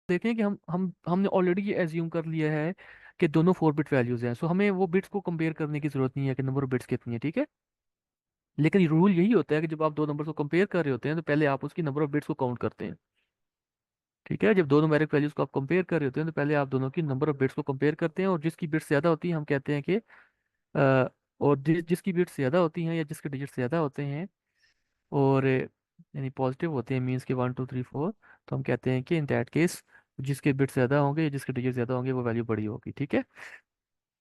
देखें कि हमने ऑलरेडी ये एज्यूम कर लिया है कि दोनों 4 बिट वैल्यूज हैं, सो हमें वो बिट्स को कंपेयर करने की जरूरत नहीं है कि नंबर ऑफ बिट्स कितनी है, ठीक है। लेकिन रूल यही होता है कि जब आप दो नंबर्स को कंपेयर कर रहे होते हैं तो पहले आप उसकी नंबर ऑफ बिट्स को काउंट करते हैं, ठीक है। जब दो न्यूमेरिक वैल्यूज को आप कंपेयर कर रहे होते हैं तो पहले आप दोनों की नंबर ऑफ बिट्स को कंपेयर करते हैं, और जिसकी बिट्स ज्यादा होती है हम कहते हैं कि और जिसकी बिट्स ज्यादा होती हैं या जिसके डिजिट ज्यादा होते हैं और यानी पॉजिटिव होते हैं, मीन्स के 1 2 3 4, तो हम कहते हैं कि इन दैट केस जिसके बिट्स ज्यादा होंगे या जिसके डिजिट ज्यादा होंगे वो वैल्यू बड़ी होगी, ठीक है।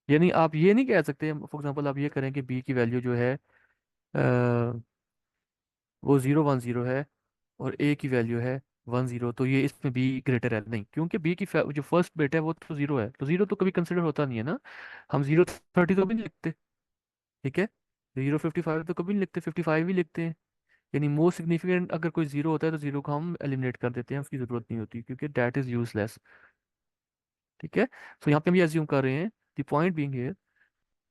यानी आप ये नहीं कह सकते, फॉर एग्जांपल आप ये करें कि बी की वैल्यू जो है वो 0 1 0 है और ए की वैल्यू है 1 0, तो ये इसमें बी ग्रेटर है, नहीं, क्योंकि बी की जो फर्स्ट बिट है वो तो 0 है, तो 0 तो कभी कंसिडर होता नहीं है ना। हम 0 30 तो कभी नहीं लिखते, ठीक है। 0 55 तो कभी नहीं लिखते, 55 ही लिखते हैं। यानी मोस्ट सिग्निफिकेंट अगर कोई 0 होता है तो 0 को हम एलिमिनेट कर देते हैं, उसकी जरूरत नहीं होती क्योंकि दैट इज यूजलेस, ठीक है। सो यहाँ पे हम ये अज्यूम कर रहे हैं, द पॉइंट बीइंग हियर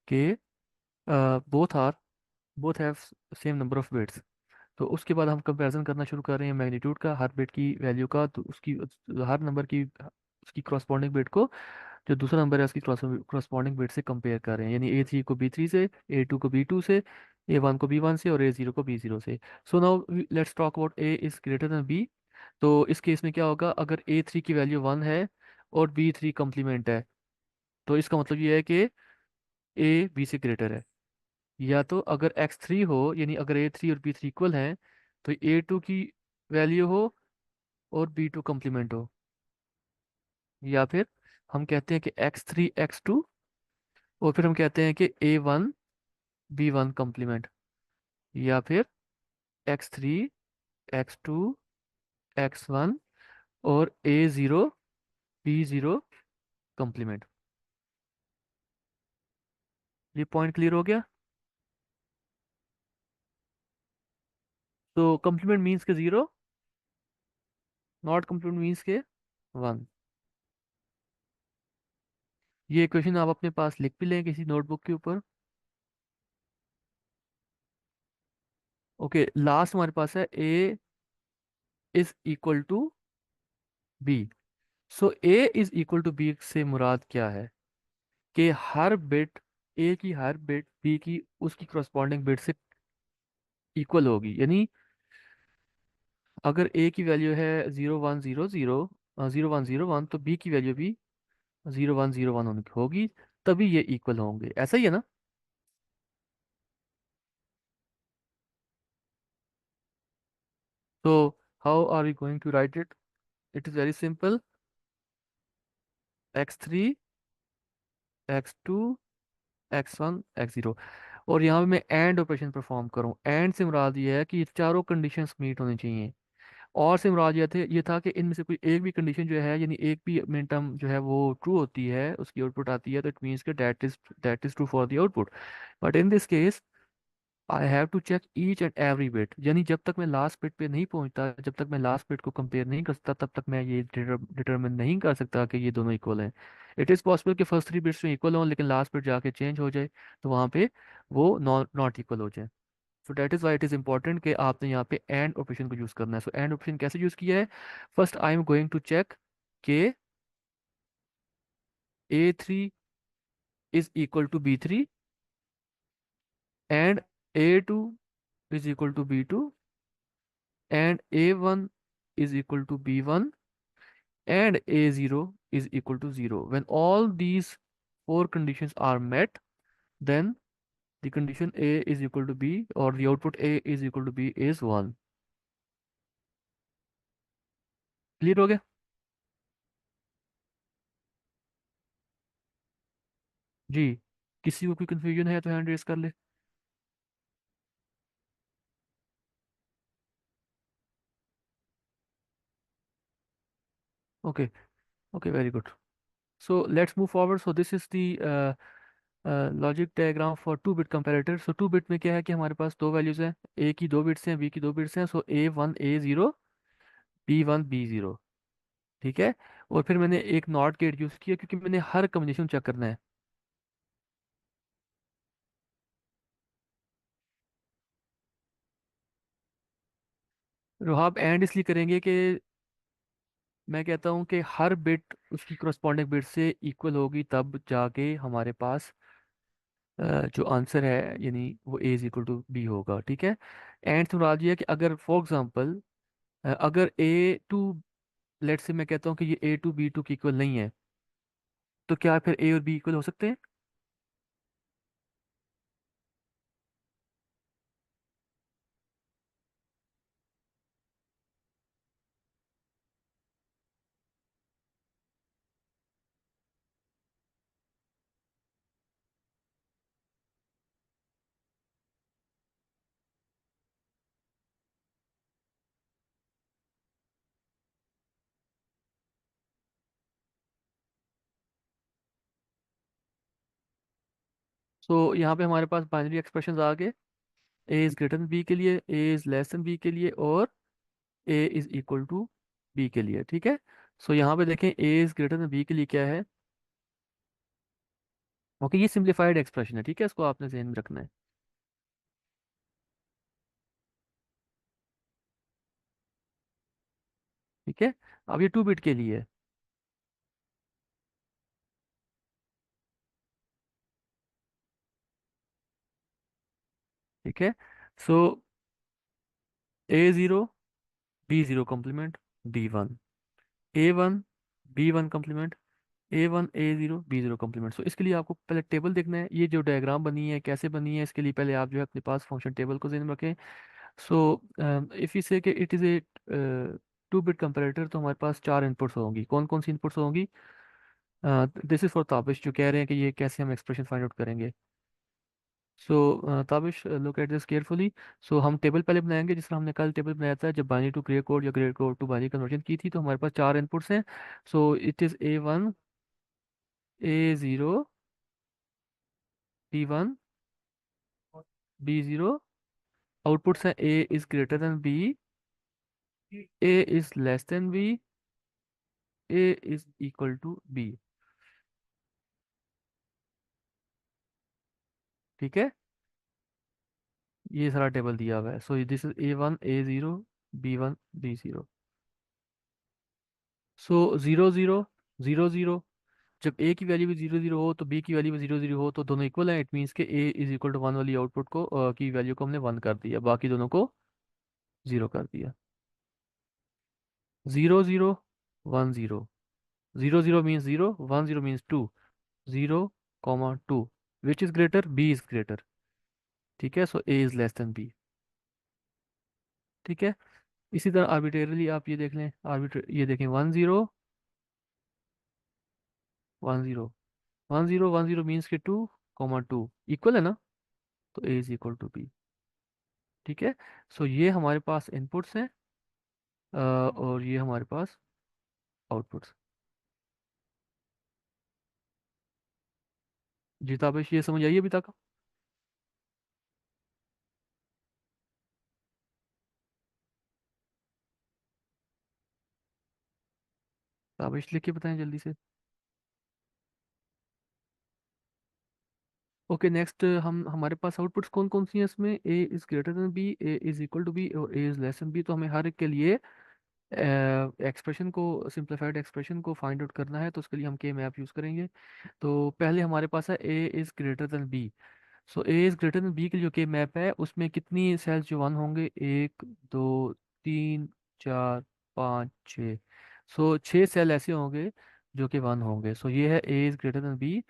कि both are both have same number of bits. तो उसके बाद हम कंपैरिजन करना शुरू कर रहे हैं मैग्नीट्यूड का, हर बिट की वैल्यू का, तो उसकी हर नंबर की उसकी करस्पॉन्डिंग बिट को जो दूसरा नंबर है उसकी करस्पॉन्डिंग बिट से कंपेयर कर रहे हैं, यानी A3 को B3 से, A2 को B2 से, A1 को B1 से और A0 को B0 से। So now let's talk about A is greater then B। तो इस केस में क्या होगा, अगर A3 की वैल्यू 1 है और B3 कम्प्लीमेंट है, तो इसका मतलब ये है कि A B से ग्रेटर है। या तो अगर X3 हो, यानी अगर A3 और B3 इक्वल हैं, तो A2 की वैल्यू हो और B2 कम्प्लीमेंट हो। या फिर हम कहते हैं कि X3 X2, और फिर हम कहते हैं कि A1 B1 कम्प्लीमेंट। या फिर X3 X2 X1 और A0 B0 कम्प्लीमेंट। ये पॉइंट क्लियर हो गया। तो कम्प्लीमेंट मीन्स के 0, नॉट कम्प्लीमेंट मीन्स के 1। ये इक्वेशन आप अपने पास लिख भी लें किसी नोटबुक के ऊपर। ओके, लास्ट हमारे पास है A is equal to B। So A is equal to B से मुराद क्या है कि हर बिट A की हर बिट B की उसकी करस्पॉन्डिंग बिट से इक्वल होगी, यानी अगर A की वैल्यू है 0 1 0 0, 0 1 0 1, तो B की वैल्यू भी 0 1 0 1 होगी, तभी ये इक्वल होंगे, ऐसा ही है ना। तो how are we going to write it? It is very simple, X3 X2 X1 X0। और यहाँ पे मैं एंड ऑपरेशन परफॉर्म करूँ, एंड से मुराद ये है कि ये चारों कंडीशंस मीट होनी चाहिए। और से मुराद ये था कि इनमें से कोई एक भी कंडीशन जो है, यानी एक भी मिनटम जो है वो ट्रू होती है, उसकी आउटपुट आती है, तो इट मीन्स कि that is true for the output. But in this case I have to check each and every bit, यानी जब तक मैं लास्ट बिट पे नहीं पहुंचता, जब तक मैं लास्ट बिट को कंपेयर नहीं कर सकता, तब तक मैं ये डिटरमिन नहीं कर सकता कि ये दोनों इक्वल हैं। इट इज़ पॉसिबल कि फर्स्ट 3 बिट्स में इक्वल हों लेकिन लास्ट बिट जाके चेंज हो जाए, तो वहाँ पे वो नॉट इक्वल हो जाए। So that is why it is important कि आपने यहाँ पे एंड ऑपरेशन को यूज़ करना है। सो एंड ऑपरेशन कैसे यूज़ किया है? First I am going to check के A3 is equal to B3 and A2 is equal to B2 and A1 is equal to B1 and A0 is equal to 0. When all these four conditions are met, then the condition A is equal to B or the output A is equal to B is 1. Clear हो गया? जी, किसी को कोई confusion है तो hand raise कर ले। Okay, okay, very good. So let's move forward. So this is the logic diagram for 2 bit comparator. So 2 bit में क्या है कि हमारे पास दो वैल्यूज हैं, ए की 2 बिट्स हैं, बी की 2 बिट्स हैं। सो A1 A0 B1 B0, ठीक है। और फिर मैंने एक नॉट गेट यूज किया क्योंकि मैंने हर कॉम्बिनेशन चेक करना है। तो आप एंड इसलिए करेंगे कि मैं कहता हूँ कि हर बिट उसकी करस्पॉन्डिंग बिट से इक्वल होगी, तब जाके हमारे पास जो आंसर है यानी वो ए इज इक्वल टू बी होगा, ठीक है। एंड सवाल ये है कि अगर फॉर एग्जांपल अगर ए टू, लेट से मैं कहता हूँ कि ये ए टू बी टू की इक्वल नहीं है, तो क्या फिर ए और बी इक्वल हो सकते हैं? सो यहाँ पे हमारे पास बाइनरी एक्सप्रेशंस आ गए, ए इज ग्रेटर देन बी के लिए, ए इज लेस देन बी के लिए, और A is equal to B के लिए, ठीक है। सो यहाँ पे देखें A is greater than B के लिए क्या है। ओके, ये सिंप्लीफाइड एक्सप्रेशन है, ठीक है, इसको आपने ध्यान में रखना है। ठीक है, अब ये टू बिट के लिए है। ठीक है। So A zero B zero complement B one, A one B one complement A one, A zero B zero complement. So इसके लिए आपको पहले टेबल देखना है, ये जो डायग्राम बनी है कैसे बनी है, इसके लिए पहले आप जो है अपने पास फंक्शन टेबल को ध्यान में रखें। सो इफ़ यू से कि it is A two bit comparator, तो हमारे पास चार इनपुट्स होंगी। कौन कौन सी इनपुट्स होंगी? दिस इज़ फॉर ताबिश, जो कह रहे हैं कि ये कैसे हम एक्सप्रेशन फाइंड आउट करेंगे। So Tabish, look at this carefully. So हम टेबल पहले बनाएंगे जिस तरह हमने कल टेबल बनाया था जब बाइनरी टू ग्रे कोड या gray code to binary conversion की थी, तो हमारे पास चार इनपुट्स हैं। So it is A one, A zero, B one, B zero. Outputs हैं A is greater than B, A is less than B, A is equal to B. ठीक है, ये सारा टेबल दिया हुआ है। So this is A one, A zero, B one, B zero. So zero zero, zero zero, जब ए की value भी जीरो जीरो हो तो बी की वैल्यू भी जीरो जीरो हो, तो दोनों इक्वल है। इट मीन्स के ए इज इक्वल टू वन वाली आउटपुट को की वैल्यू को हमने वन कर दिया, बाकी दोनों को जीरो कर दिया। Zero zero, one zero, zero zero means zero, one zero means two, zero comma two, which is greater? B is greater. ठीक है, so A is less than B. ठीक है, इसी तरह आर्बिट्रेरली आप ये देख लें, आर्बिट्रे ये देखें, one zero, one zero, one zero, one zero means के टू कॉमा टू इक्वल है ना, तो ए इज इक्वल टू बी। ठीक है, सो ये हमारे पास इनपुट्स हैं, और ये हमारे पास आउटपुट्स। जी ताबिश, ये समझ आइए अभी तक? ताबिश लिख के बताएं जल्दी से। ओके, नेक्स्ट हम हमारे पास आउटपुट्स कौन कौन सी हैं इसमें? A is greater than B, A is equal to B, और A is less than B. तो हमें हर एक के लिए एक्सप्रेशन को, सिंप्लीफाइड एक्सप्रेशन को फाइंड आउट करना है, तो उसके लिए हम के मैप यूज़ करेंगे। तो पहले हमारे पास है A is greater than B. So A is greater than B के लिए जो के मैप है उसमें कितनी सेल्स जो वन होंगे? एक, दो, तीन, चार, पाँच, छः। सो छः सेल ऐसे होंगे जो कि वन होंगे। सो ये है A is greater than B.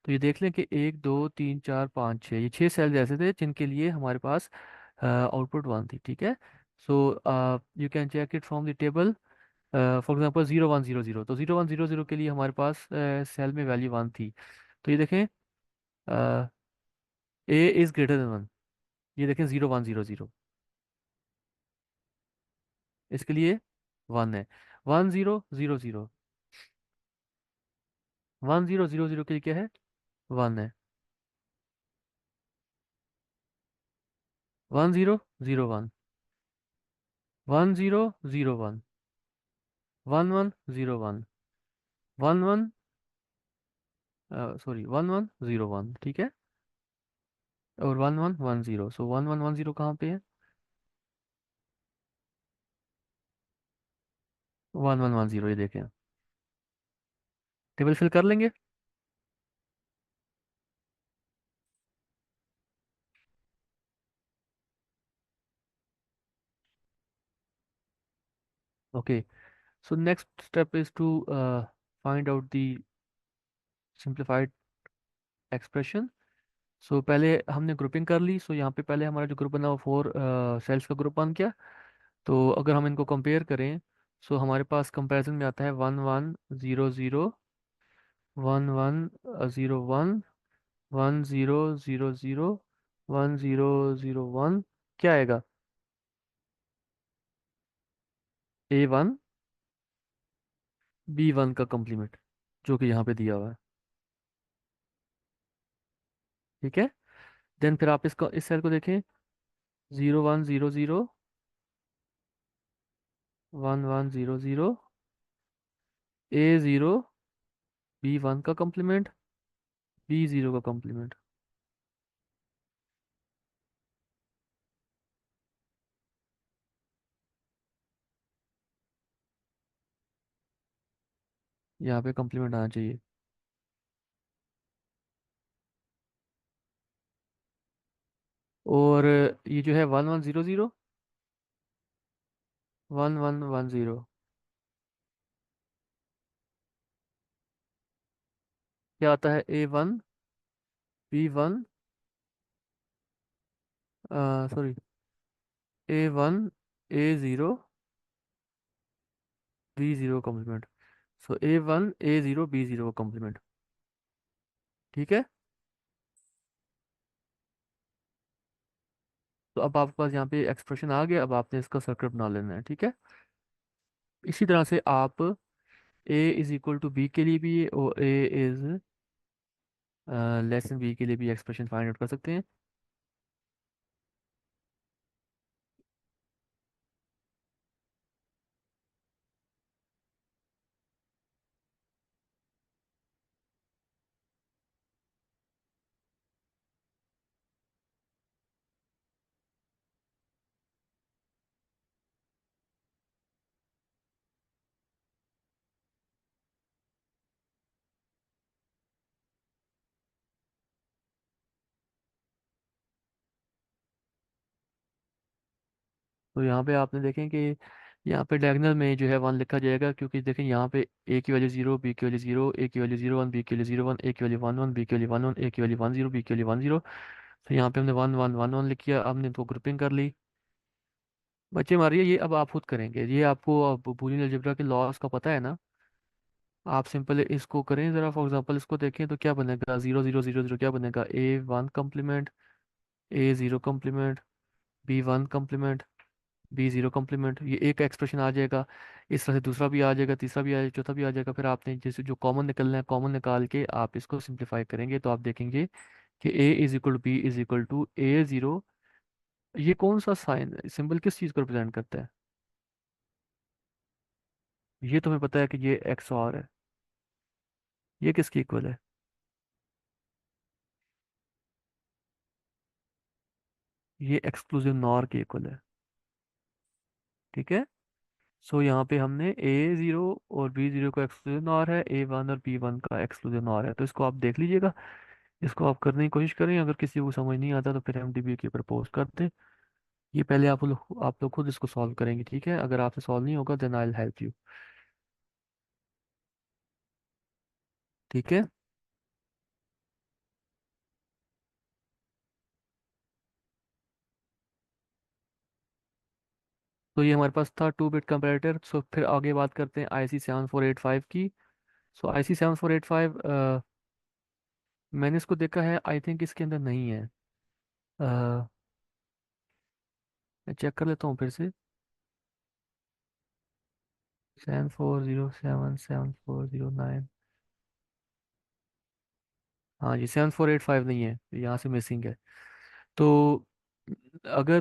तो ये देख लें कि एक, दो, तीन, चार, पाँच, छः, ये छः सेल्स ऐसे थे जिनके लिए हमारे पास आउटपुट वन थी। ठीक है, so you can check it from the table. For example zero one zero zero, तो जीरो वन जीरो जीरो के लिए हमारे पास सेल में वैल्यू वन थी। तो ये देखें, A is greater than one, ये देखें जीरो वन जीरो जीरो, इसके लिए वन है। One zero zero zero, one zero zero zero के लिए क्या है? वन है। One zero zero one, one zero zero one, one one zero one, one one, sorry, one one zero one. ठीक है, और one one one zero. So one one one zero कहाँ पे है? वन वन वन जीरो, ये देखें। Table fill कर लेंगे। Okay, so next step is to find out the simplified expression. So पहले हमने ग्रुपिंग कर ली। सो यहाँ पे पहले हमारा जो ग्रुप बना वो फोर सेल्स का ग्रुप बन गया। तो अगर हम इनको कंपेयर करें, सो हमारे पास कंपैरिजन में आता है one one zero zero, one one zero one, one zero zero zero, one zero zero one. क्या आएगा? A1 B1 का कम्प्लीमेंट, जो कि यहाँ पे दिया हुआ है। ठीक है। देन फिर आप इसको, इस सेल को देखें, zero one zero zero, one one zero zero, A0 B1 का कम्प्लीमेंट, B0 का कम्प्लीमेंट। यहाँ पे कम्प्लीमेंट आना चाहिए। और ये जो है one one zero zero, one one one zero, क्या आता है? A1 B1, sorry, A1 A0 B0 complement. सो A1 A0 B0 कम्प्लीमेंट। ठीक है। तो अब आपके पास यहाँ पे एक्सप्रेशन आ गया। अब आपने इसका सर्कल बना लेना है। ठीक है। इसी तरह से आप ए इज इक्वल टू बी के लिए भी और A is less than B के लिए भी एक्सप्रेशन फाइंड आउट कर सकते हैं। तो यहाँ पे आपने देखें कि यहाँ पे डायगोनल में जो है वन लिखा जाएगा, क्योंकि देखें यहाँ पे ए की वैल्यू जीरो, बी की वैल्यू जीरो, ए की वैल्यू जीरो वन, बी की वैल्यू जीरो वन, ए की वैल्यू वन वन, बी की वैल्यू वन वन, ए की वैल्यू वन जीरो, बी की वैल्यू वन जीरो। तो यहाँ पे हमने वन वन वन वन लिख किया। हमने तो ग्रुपिंग कर ली। बच्चे मारिए, ये अब आप खुद करेंगे। ये आपको अब बूलियन अलजेब्रा के लॉस का पता है ना। आप सिंपल इसको करें ज़रा। फॉर एग्जांपल इसको देखें तो क्या बनेगा? ज़ीरो ज़ीरो ज़ीरो ज़ीरो क्या बनेगा? A1 complement, A0 complement, B1 complement, B0 complement. ये एक एक्सप्रेशन आ जाएगा। इस तरह से दूसरा भी आ जाएगा, तीसरा भी आ जाएगा, चौथा भी आ जाएगा। फिर आपने जैसे जो कॉमन निकलना है, कॉमन निकाल के आप इसको सिंप्लीफाई करेंगे तो आप देखेंगे कि A is equal to B is equal to A0। ये कौन सा साइन सिंबल किस चीज़ को रिप्रेजेंट करता है? ये तुम्हें पता है कि ये एक्स और है। ये किसके इक्वल है? ये एक्सक्लूसिव नॉर के इक्वल है। ठीक है। सो यहाँ पे हमने A0 और B0 का एक्सक्लूसिव नॉर है, A1 और B1 का एक्सक्लूसिव नॉर है। तो इसको आप देख लीजिएगा। इसको आप करने की कोशिश करें। अगर किसी को समझ नहीं आता तो फिर हम डीबी के ऊपर पोस्ट करते हैं। ये पहले आप लोग खुद इसको सॉल्व करेंगे। ठीक है। अगर आपसे सॉल्व नहीं होगा then I will help you. ठीक है। तो ये हमारे पास था 2 बिट कंपैरेटर। सो फिर आगे बात करते हैं IC 7485 की। सो IC 7485, मैंने इसको देखा है, आई थिंक इसके अंदर नहीं है। मैं चेक कर लेता हूँ फिर से। 74077409। हाँ जी, 7485 नहीं है, यहाँ से मिसिंग है। तो अगर